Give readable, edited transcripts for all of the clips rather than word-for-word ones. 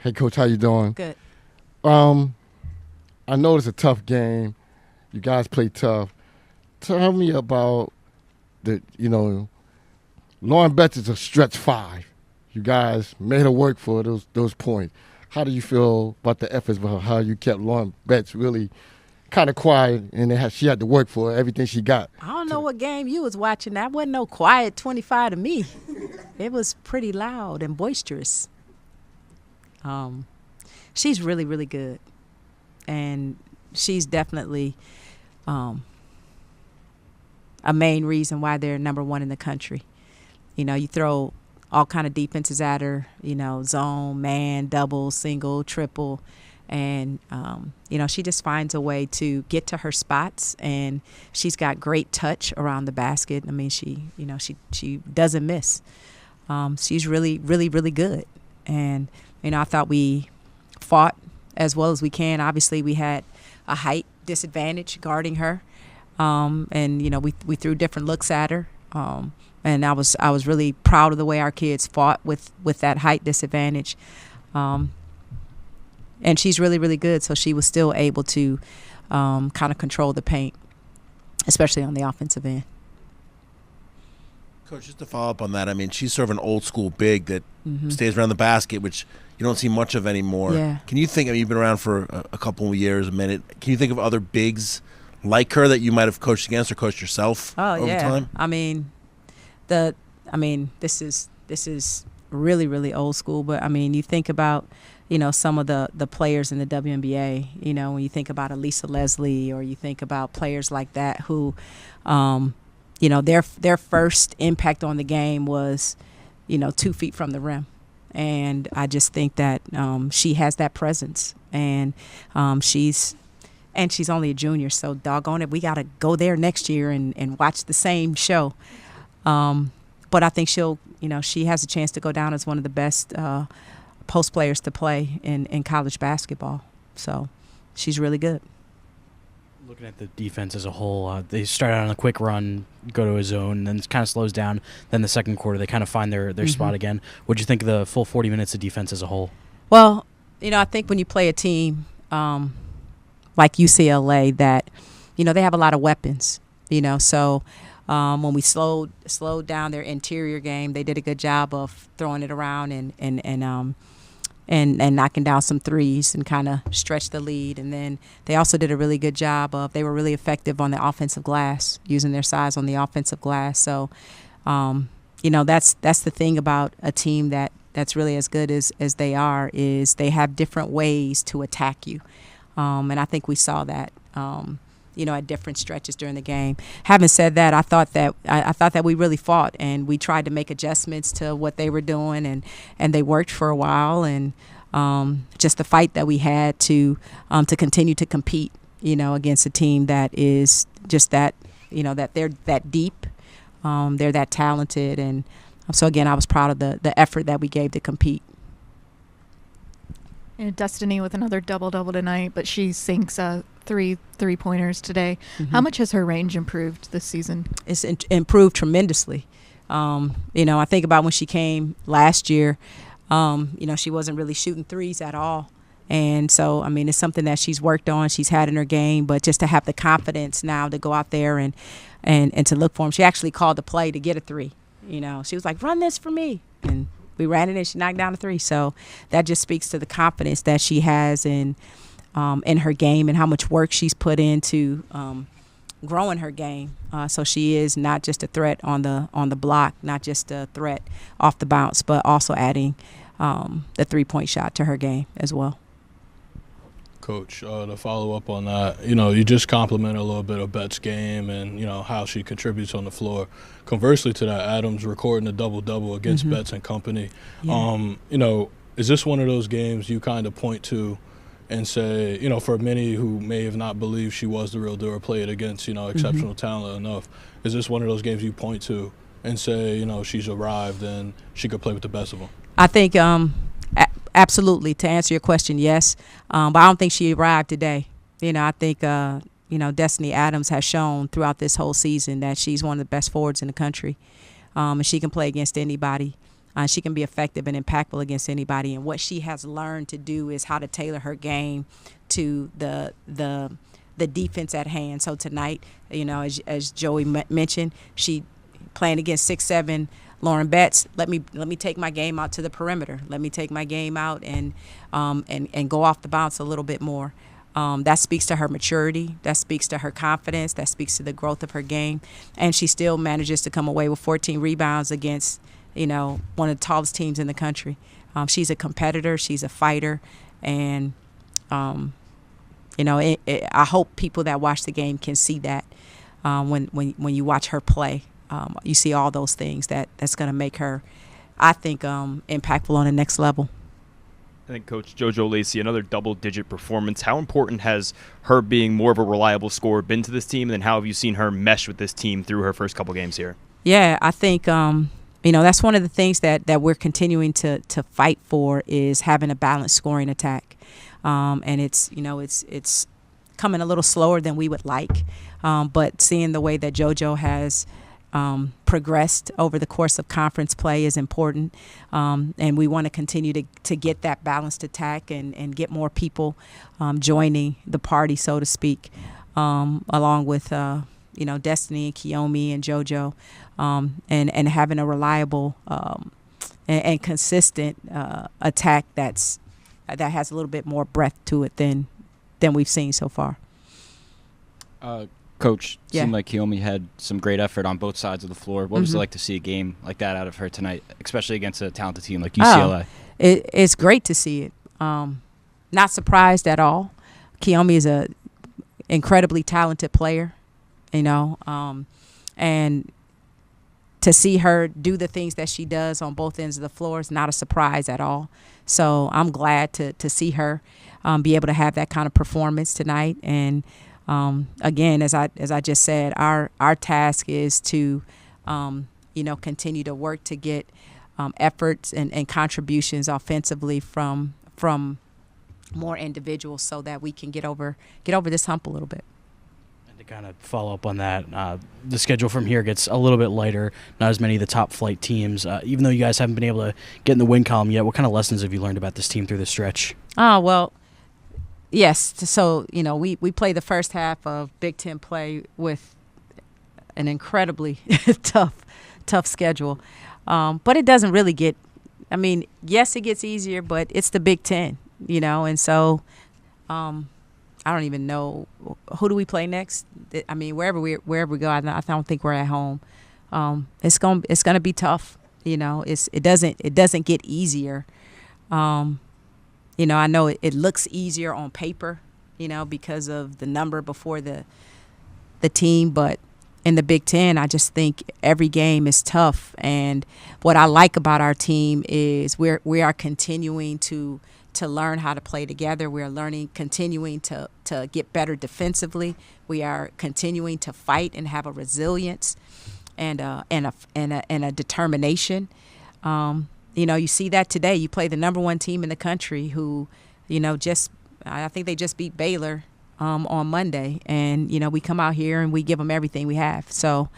Hey, Coach, how you doing? Good. I know it's a tough game. You guys play tough. Tell me about Lauren Betts is a stretch five. You guys made her work for those points. How do you feel about the efforts of how you kept Lauren Betts really kind of quiet, and she had to work for everything she got? I don't know what game you was watching. That wasn't no quiet 25 to me. It was pretty loud and boisterous. She's really, really good. And she's definitely a main reason why they're number one in the country. You throw all kind of defenses at her, zone, man, double, single, triple. And, she just finds a way to get to her spots, and she's got great touch around the basket. I mean, she doesn't miss. She's really, really, really good. And, I thought we fought as well as we can. Obviously, we had a height disadvantage guarding her. We threw different looks at her. And I was really proud of the way our kids fought with that height disadvantage. And she's really, really good. So she was still able to kind of control the paint, especially on the offensive end. Coach, just to follow up on that, I mean, she's sort of an old school big that stays around the basket, which you don't see much of anymore. Yeah. Can you think, you've been around for a couple of years, a minute. Can you think of other bigs like her that you might have coached against or coached yourself over time? I mean, this is really, really old school, but I mean, you think about, some of the players in the WNBA, when you think about Elisa Leslie, or you think about players like that who, their first impact on the game was, 2 feet from the rim. And I just think that she has that presence, and she's only a junior, so doggone it, we got to go there next year and watch the same show. But I think she has a chance to go down as one of the best post players to play in college basketball. So she's really good. Looking at the defense as a whole, they start out on a quick run, go to a zone, and then it kind of slows down. Then the second quarter, they kind of find their spot again. What do you think of the full 40 minutes of defense as a whole? Well, I think when you play a team like UCLA that, they have a lot of weapons, so when we slowed down their interior game, they did a good job of throwing it around and knocking down some threes and kind of stretch the lead. And then they also did a really good job they were really effective on the offensive glass, using their size on the offensive glass. So, that's the thing about a team that's really as good as they are, is they have different ways to attack you. And I think we saw that, at different stretches during the game. Having said that, I thought that we really fought, and we tried to make adjustments to what they were doing, and they worked for a while. And just the fight that we had to continue to compete, against a team that is just that, that they're that deep, they're that talented, and so again, I was proud of the effort that we gave to compete. And Destiny with another double-double tonight, but she sinks three-pointers today. How much has her range improved this season? It's improved tremendously. I think about when she came last year, she wasn't really shooting threes at all. And so, I mean, it's something that she's worked on, she's had in her game, but just to have the confidence now to go out there and to look for them. She actually called the play to get a three. She was like, run this for me. And we ran it and she knocked down a three. So that just speaks to the confidence that she has in her game and how much work she's put into growing her game. So she is not just a threat on the block, not just a threat off the bounce, but also adding the three-point shot to her game as well. Coach, to follow up on that, you just complimented a little bit of Bet's game and, how she contributes on the floor. Conversely to that, Adams recording a double-double against Betts and company. Yeah. Is this one of those games you kind of point to and say, for many who may have not believed she was the real deal or played against, exceptional talent enough, is this one of those games you point to and say, she's arrived and she could play with the best of them? I think absolutely. To answer your question, yes. But I don't think she arrived today. I think, Destiny Adams has shown throughout this whole season that she's one of the best forwards in the country. And she can play against anybody. She can be effective and impactful against anybody. And what she has learned to do is how to tailor her game to the defense at hand. So tonight, as Joey mentioned, she playing against 6'7" Lauren Betts. Let me take my game out to the perimeter. Let me take my game out and go off the bounce a little bit more. That speaks to her maturity. That speaks to her confidence. That speaks to the growth of her game. And she still manages to come away with 14 rebounds against, one of the tallest teams in the country. She's a competitor. She's a fighter. And, I hope people that watch the game can see that when you watch her play. You see all those things that's going to make her, I think, impactful on the next level. I think Coach JoJo Lacy, another double-digit performance. How important has her being more of a reliable scorer been to this team, and then how have you seen her mesh with this team through her first couple games here? Yeah, I think that's one of the things that we're continuing to fight for is having a balanced scoring attack, and it's coming a little slower than we would like, but seeing the way that JoJo has progressed over the course of conference play is important, and we want to continue to get that balanced attack and get more people joining the party, so to speak, along with Destiny and Keomi and JoJo, and having a reliable and consistent attack that has a little bit more breadth to it than we've seen so far. Coach, seemed like Keomi had some great effort on both sides of the floor. What was it like to see a game like that out of her tonight, especially against a talented team like UCLA? It's great to see it. Not surprised at all. Keomi is a incredibly talented player, and to see her do the things that she does on both ends of the floor is not a surprise at all. So I'm glad to see her be able to have that kind of performance tonight. And again, as I just said, our task is to, continue to work to get efforts and contributions offensively from more individuals so that we can get over this hump a little bit. And to kind of follow up on that, the schedule from here gets a little bit lighter. Not as many of the top flight teams. Even though you guys haven't been able to get in the win column yet, what kind of lessons have you learned about this team through the stretch? Well. Yes, so we play the first half of Big Ten play with an incredibly tough schedule, but it doesn't really get. Yes, it gets easier, but it's the Big Ten, and so I don't even know who do we play next. Wherever we go, I don't think we're at home. It's gonna be tough, It doesn't get easier. I know it looks easier on paper, because of the number before the team. But in the Big Ten, I just think every game is tough. And what I like about our team is we are continuing to learn how to play together. We are continuing to get better defensively. We are continuing to fight and have a resilience and a determination. You see that today. You play the number one team in the country who, I think they just beat Baylor on Monday. And, we come out here and we give them everything we have. So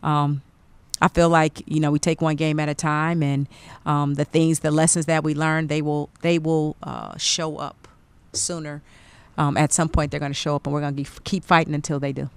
I feel like, we take one game at a time, and the lessons that we learn, they will show up sooner. At some point they're going to show up, and we're going to keep fighting until they do.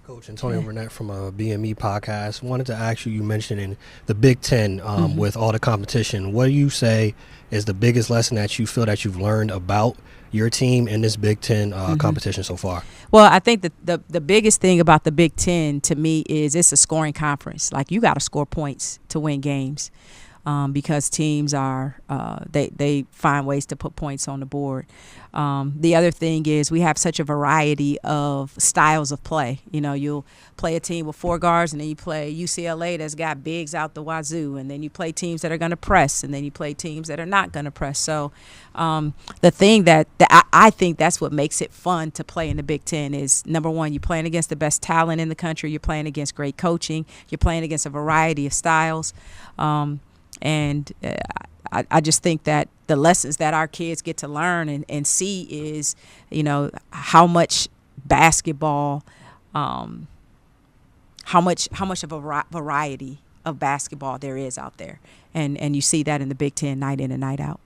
Coach Antonio Burnett from a BME podcast. Wanted to ask you mentioned in the Big Ten with all the competition, what do you say is the biggest lesson that you feel that you've learned about your team in this Big Ten competition so far? Well, I think that the biggest thing about the Big Ten to me is it's a scoring conference. Like, you got to score points to win games. Because teams are they find ways to put points on the board. The other thing is we have such a variety of styles of play. You'll play a team with four guards, and then you play UCLA that's got bigs out the wazoo, and then you play teams that are going to press, and then you play teams that are not going to press. So the thing that I think that's what makes it fun to play in the Big Ten is, number one, you're playing against the best talent in the country. You're playing against great coaching. You're playing against a variety of styles. And I just think that the lessons that our kids get to learn and see is, how much basketball how much of a variety of basketball there is out there, and you see that in the Big Ten night in and night out.